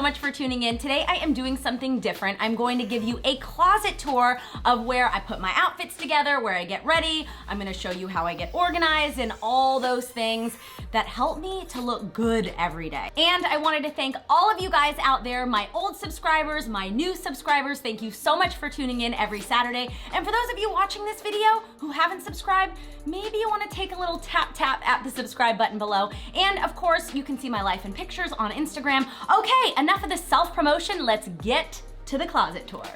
much for tuning in. Today I am doing something different. I'm going to give you a closet tour of where I put my outfits together, where I get ready. I'm gonna show you how I get organized and all those things that help me to look good every day. And I wanted to thank all of you guys out there, my old subscribers, my new subscribers. Thank you so much for tuning in every Saturday. And for those of you watching this video who haven't subscribed, maybe you wanna take a little tap at the subscribe button below. And of course, you can see my life in pictures on Instagram. Okay, enough of the self-promotion. Let's get to the closet tour.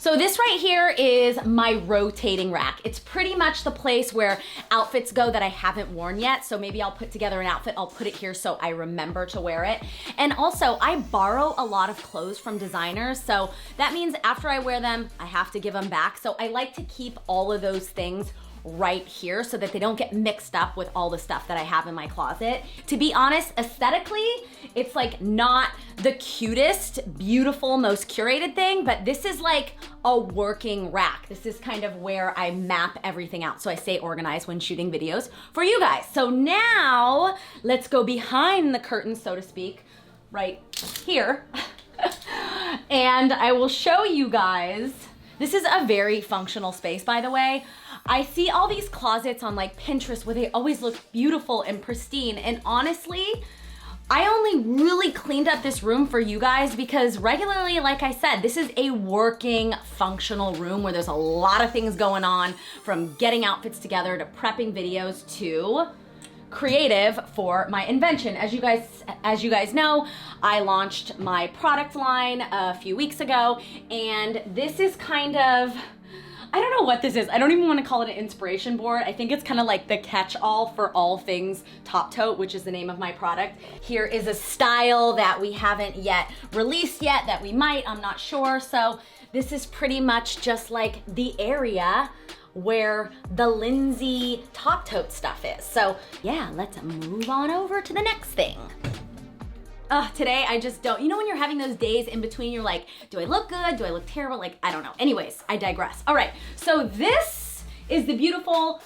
So this right here is my rotating rack. It's pretty much the place where outfits go that I haven't worn yet. So maybe I'll put together an outfit, I'll put it here so I remember to wear it. And also I borrow a lot of clothes from designers. So that means after I wear them, I have to give them back. So I like to keep all of those things right here so that they don't get mixed up with all the stuff that I have in my closet. To be honest, aesthetically, it's like not the cutest, beautiful, most curated thing, but this is like a working rack. This is kind of where I map everything out. So I stay organized when shooting videos for you guys. So now let's go behind the curtain, so to speak, right here. And I will show you guys. This is a very functional space, by the way. I see all these closets on like Pinterest where they always look beautiful and pristine. And honestly, I only really cleaned up this room for you guys because regularly, like I said, this is a working, functional room where there's a lot of things going on, from getting outfits together to prepping videos to creative for my invention. As you guys know, I launched my product line a few weeks ago, and this is kind of, I don't know what this is. I don't even want to call it an inspiration board. I think it's kind of like the catch-all for all things Top Tote, which is the name of my product. Here is a style that we haven't yet released yet, that we might, I'm not sure. So this is pretty much just like the area where the Lindsay Top Tote stuff is. So yeah, let's move on over to the next thing. Today I just don't, you know when you're having those days in between, you're like, do I look good? Do I look terrible? Like, I don't know. Anyways, I digress. All right, so this is the beautiful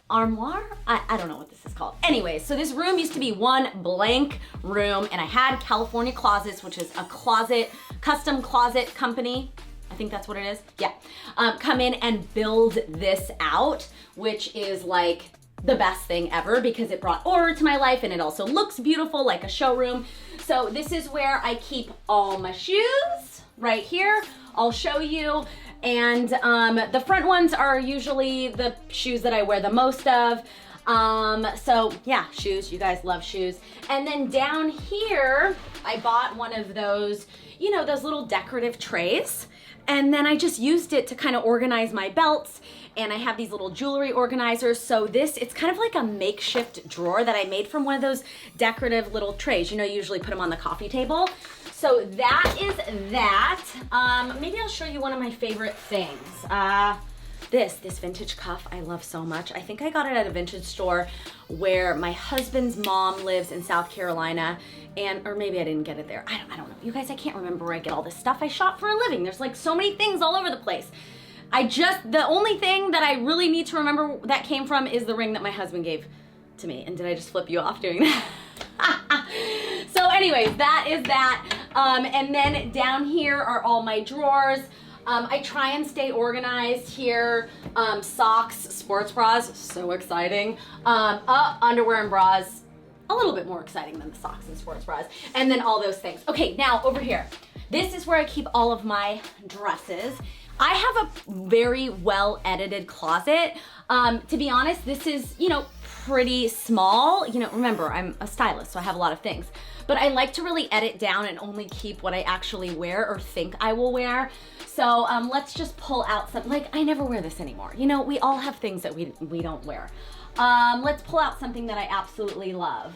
Armoire. I don't know what this is called. Anyways, so this room used to be one blank room, and I had California Closets, which is a custom closet company. I think that's what it is. Yeah. Come in and build this out, which is like the best thing ever because it brought order to my life and it also looks beautiful like a showroom. So this is where I keep all my shoes right here. I'll show you. And the front ones are usually the shoes that I wear the most of. So yeah, shoes, you guys love shoes. And then down here, I bought one of those, you know, those little decorative trays. And then I just used it to kind of organize my belts, and I have these little jewelry organizers. So it's kind of like a makeshift drawer that I made from one of those decorative little trays. You know, you usually put them on the coffee table. So that is that. Maybe I'll show you one of my favorite things. This vintage cuff I love so much. I think I got it at a vintage store where my husband's mom lives in South Carolina, or maybe I didn't get it there. I don't know. You guys, I can't remember where I get all this stuff. I shop for a living. There's like so many things all over the place. The only thing that I really need to remember that came from is the ring that my husband gave to me. And did I just flip you off doing that? So anyways, that is that. And then down here are all my drawers. I try and stay organized here. Socks, sports bras, so exciting. Underwear and bras, a little bit more exciting than the socks and sports bras. And then all those things. Okay, now over here. This is where I keep all of my dresses. I have a very well edited closet. To be honest, this is, you know, pretty small. You know, remember, I'm a stylist, so I have a lot of things. But I like to really edit down and only keep what I actually wear or think I will wear. So let's just pull out some, like, I never wear this anymore. You know, we all have things that we don't wear. Let's pull out something that I absolutely love.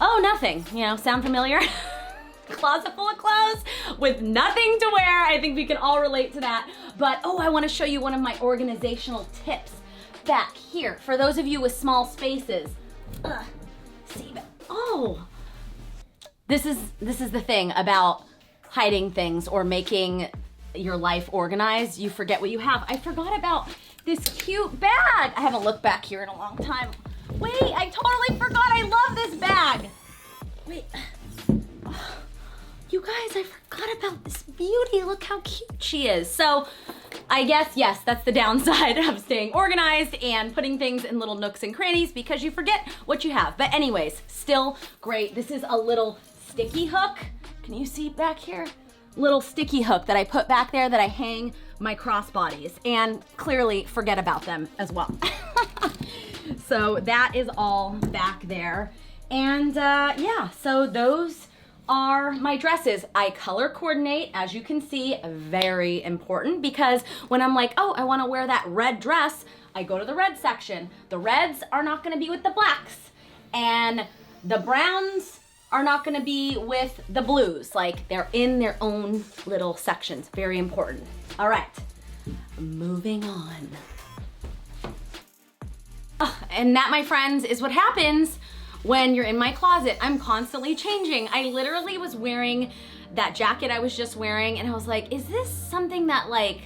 Oh, nothing. You know, sound familiar? Closet full of clothes with nothing to wear. I think we can all relate to that. But, oh, I want to show you one of my organizational tips back here. For those of you with small spaces. See, oh. This is the thing about hiding things or making your life organized, you forget what you have. I forgot about this cute bag. I haven't looked back here in a long time. Wait, I totally forgot. I love this bag. Wait. You guys, I forgot about this beauty. Look how cute she is. So I guess, yes, that's the downside of staying organized and putting things in little nooks and crannies because you forget what you have. But anyways, still great. This is a little sticky hook. Can you see back here? Little sticky hook that I put back there that I hang my crossbodies and clearly forget about them as well. So that is all back there. And yeah, so those are my dresses. I color coordinate, as you can see, very important, because when I'm like, oh, I wanna wear that red dress, I go to the red section. The reds are not gonna be with the blacks, and the browns are not gonna be with the blues. Like, they're in their own little sections, very important. All right, moving on. Oh, and that, my friends, is what happens when you're in my closet. I'm constantly changing. I literally was wearing that jacket I was just wearing, and I was like, is this something that like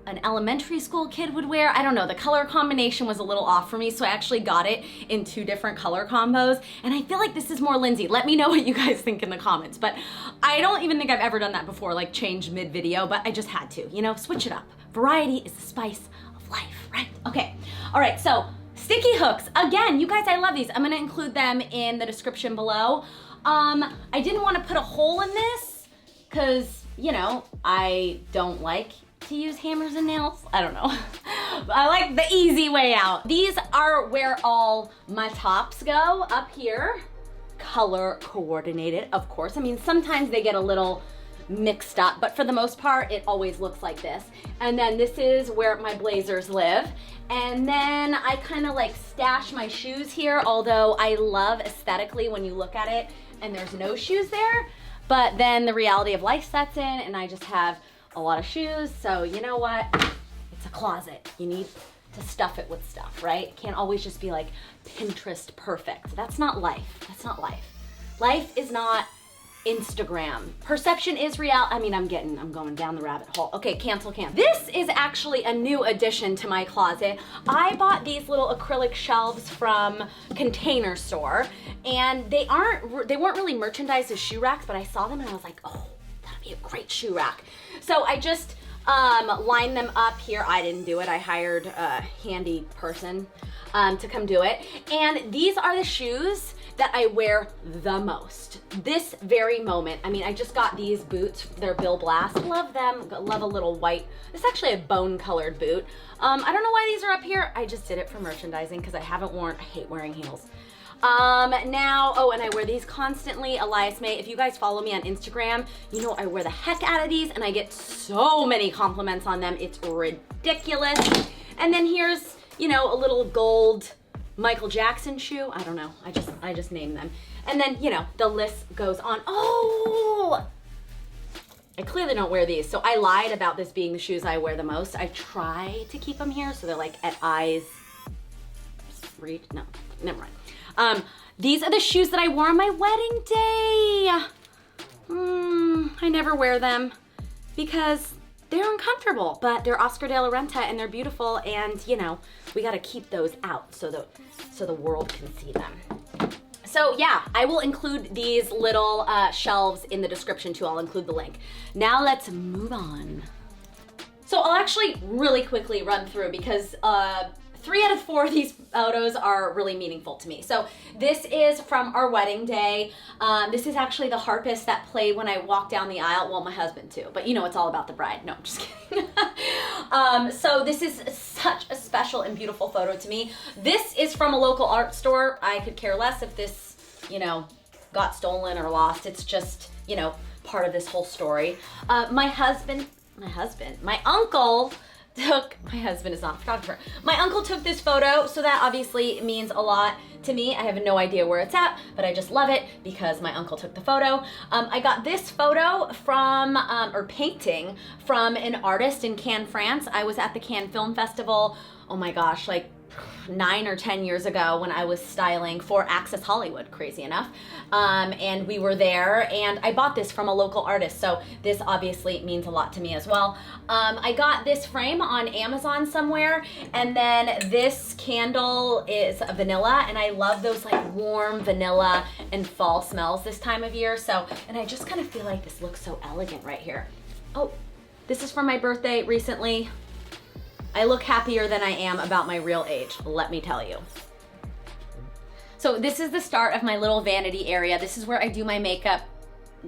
an elementary school kid would wear? I don't know, the color combination was a little off for me, so I actually got it in 2 different color combos, and I feel like this is more Lindsay. Let me know what you guys think in the comments, but I don't even think I've ever done that before, like change mid-video, but I just had to, you know, switch it up. Variety is the spice of life, right? Okay, all right, so sticky hooks. Again, you guys, I love these. I'm gonna include them in the description below. I didn't wanna put a hole in this because, you know, I don't like to use hammers and nails. I don't know. I like the easy way out. These are where all my tops go, up here. Color coordinated, of course. I mean, sometimes they get a little mixed up, but for the most part, it always looks like this. And then this is where my blazers live. And then I kind of like stash my shoes here, although I love aesthetically when you look at it and there's no shoes there, but then the reality of life sets in and I just have a lot of shoes. So you know what? It's a closet. You need to stuff it with stuff, right? It can't always just be like Pinterest perfect. That's not life. That's not life. Life is not Instagram. Perception is real. I mean, I'm going down the rabbit hole. Okay, cancel. This is actually a new addition to my closet. I bought these little acrylic shelves from Container Store, and they weren't really merchandised as shoe racks, but I saw them and I was like, oh, that'd be a great shoe rack. So I just lined them up here. I didn't do it. I hired a handy person to come do it. And these are the shoes that I wear the most. This very moment. I mean, I just got these boots. They're Bill Blass. Love them. Love a little white. It's actually a bone colored boot. I don't know why these are up here. I just did it for merchandising because I haven't worn, I hate wearing heels. Now, oh, and I wear these constantly. Elias May, if you guys follow me on Instagram, you know I wear the heck out of these and I get so many compliments on them. It's ridiculous. And then here's, you know, a little gold Michael Jackson shoe. I don't know. I just named them. And then, you know, the list goes on. Oh, I clearly don't wear these. So I lied about this being the shoes I wear the most. I try to keep them here so they're like at eyes reach. No, never mind. These are the shoes that I wore on my wedding day. I never wear them because they're uncomfortable, but they're Oscar de la Renta and they're beautiful, and you know, we gotta keep those out so the world can see them. So yeah, I will include these little shelves in the description too. I'll include the link. Now let's move on. So I'll actually really quickly run through because 3 out of 4 of these photos are really meaningful to me. So this is from our wedding day. This is actually the harpist that played when I walked down the aisle. Well, my husband too, but you know, it's all about the bride. No, I'm just kidding. So this is such a special and beautiful photo to me. This is from a local art store. I could care less if this, you know, got stolen or lost. It's just, you know, part of this whole story. My uncle took, my husband is not a photographer. My uncle took this photo, so that obviously means a lot to me. I have no idea where it's at, but I just love it because my uncle took the photo. I got this photo from, or painting from an artist in Cannes, France. I was at the Cannes Film Festival, oh my gosh, like 9 or 10 years ago when I was styling for Access Hollywood, crazy enough. And we were there, and I bought this from a local artist, so this obviously means a lot to me as well. I got this frame on Amazon somewhere, and then this candle is vanilla, and I love those like warm vanilla and fall smells this time of year. So, and I just kind of feel like this looks so elegant right here. Oh, this is from my birthday recently. I look happier than I am about my real age, let me tell you. So this is the start of my little vanity area. This is where I do my makeup.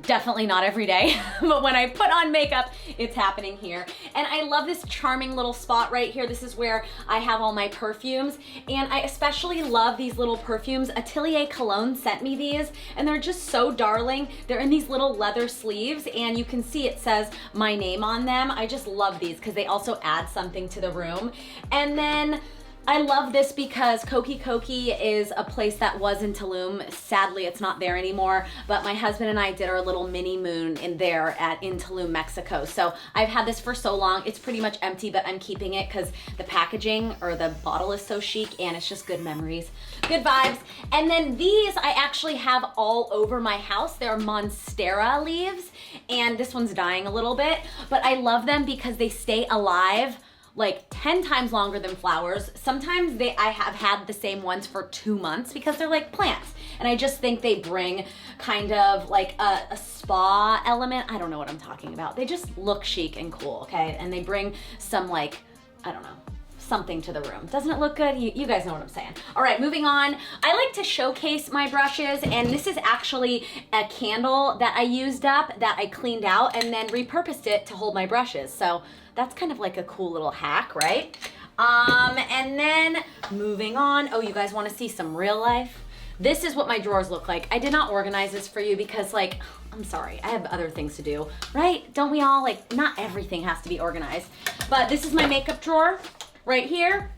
Definitely not every day, but when I put on makeup, it's happening here. And I love this charming little spot right here. This is where I have all my perfumes, and I especially love these little perfumes. Atelier Cologne sent me these, and they're just so darling. They're in these little leather sleeves, and you can see it says my name on them. I just love these because they also add something to the room. And then I love this because Koki is a place that was in Tulum. Sadly, it's not there anymore, but my husband and I did our little mini moon in Tulum, Mexico. So I've had this for so long. It's pretty much empty, but I'm keeping it because the packaging or the bottle is so chic, and it's just good memories, good vibes. And then these I actually have all over my house. They're Monstera leaves, and this one's dying a little bit, but I love them because they stay alive like 10 times longer than flowers. Sometimes I have had the same ones for 2 months because they're like plants. And I just think they bring kind of like a spa element. I don't know what I'm talking about. They just look chic and cool, okay? And they bring some like, I don't know, something to the room. Doesn't it look good? You guys know what I'm saying. All right, moving on. I like to showcase my brushes, and this is actually a candle that I used up that I cleaned out and then repurposed it to hold my brushes. So that's kind of like a cool little hack, right? And then moving on. Oh, you guys want to see some real life? This is what my drawers look like. I did not organize this for you because, like, I'm sorry, I have other things to do, right? Don't we all? Like, not everything has to be organized. But this is my makeup drawer right here.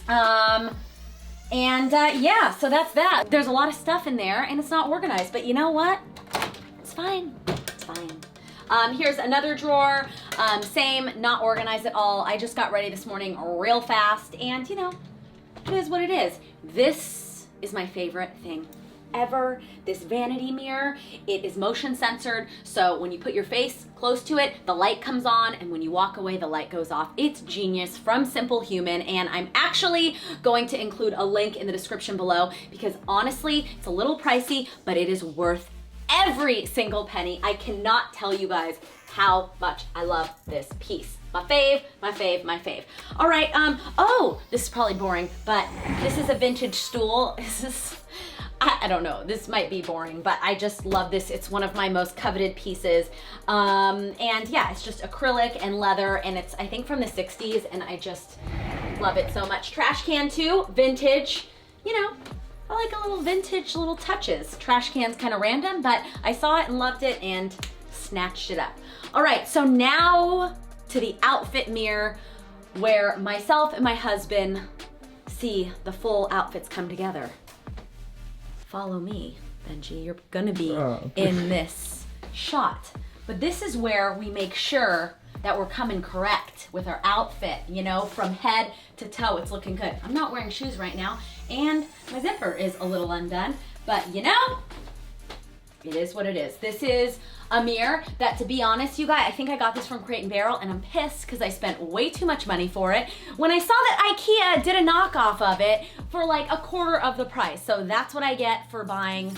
Yeah, so that's that. There's a lot of stuff in there and it's not organized, but you know what? It's fine, it's fine. Here's another drawer, same, not organized at all. I just got ready this morning real fast, and you know, it is what it is. This is my favorite thing ever, this vanity mirror. It is motion censored, so when you put your face close to it, the light comes on, and when you walk away, the light goes off. It's genius from Simple Human, and I'm actually going to include a link in the description below because honestly, it's a little pricey, but it is worth every single penny. I cannot tell you guys how much I love this piece. My fave, my fave, my fave. All right, oh, this is probably boring, but this is a vintage stool. This is, I don't know, this might be boring, but I just love this. It's one of my most coveted pieces. And yeah, it's just acrylic and leather, and it's, I think, from the 60s, and I just love it so much. Trash can too, vintage, you know, I like a little vintage little touches. Trash can's kind of random, but I saw it and loved it and snatched it up. All right, so now to the outfit mirror where myself and my husband see the full outfits come together. Follow me, Benji. You're gonna be in this shot. But this is where we make sure that we're coming correct with our outfit, you know, from head to toe. It's looking good. I'm not wearing shoes right now, and my zipper is a little undone, but you know, it is what it is. This is a mirror that, to be honest, you guys, I think I got this from Crate and Barrel, and I'm pissed because I spent way too much money for it when I saw that IKEA did a knockoff of it for like $1/4 of the price. So that's what I get for buying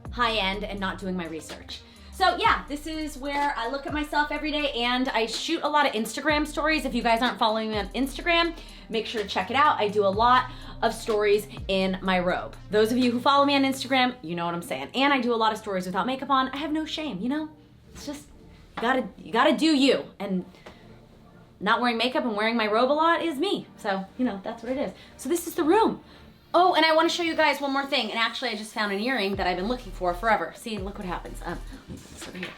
high-end and not doing my research. So yeah, this is where I look at myself every day, and I shoot a lot of Instagram stories. If you guys aren't following me on Instagram, make sure to check it out. I do a lot of stories in my robe. Those of you who follow me on Instagram, you know what I'm saying. And I do a lot of stories without makeup on. I have no shame, you know? It's just, you gotta do you. And not wearing makeup and wearing my robe a lot is me. So, you know, that's what it is. So this is the room. Oh, and I want to show you guys one more thing. And actually, I just found an earring that I've been looking for forever. See, look what happens. Let me put this over here.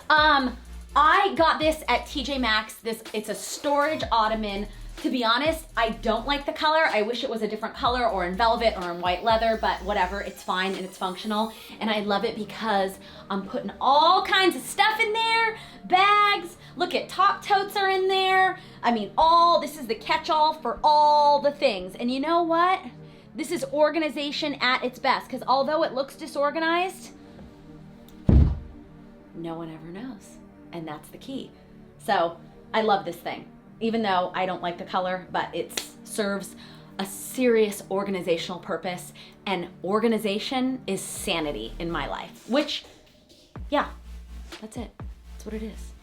I got this at TJ Maxx. It's a storage ottoman To be honest, I don't like the color. I wish it was a different color or in velvet or in white leather, but whatever, it's fine and it's functional. And I love it because I'm putting all kinds of stuff in there, bags, look at top totes are in there. I mean, this is the catch-all for all the things. And you know what? This is organization at its best, because although it looks disorganized, no one ever knows. And that's the key. So I love this thing. Even though I don't like the color, but it serves a serious organizational purpose, and organization is sanity in my life, which, yeah, that's it. That's what it is.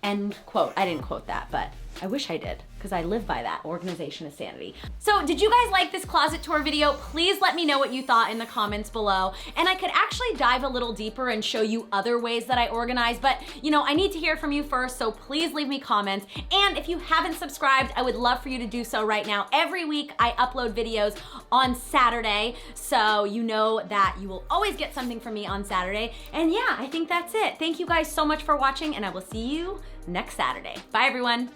End quote. I didn't quote that, but I wish I did, because I live by that. Organization is sanity. So did you guys like this closet tour video? Please let me know what you thought in the comments below. And I could actually dive a little deeper and show you other ways that I organize, but you know, I need to hear from you first, so please leave me comments. And if you haven't subscribed, I would love for you to do so right now. Every week I upload videos on Saturday, so you know that you will always get something from me on Saturday. And yeah, I think that's it. Thank you guys so much for watching, and I will see you next Saturday. Bye everyone.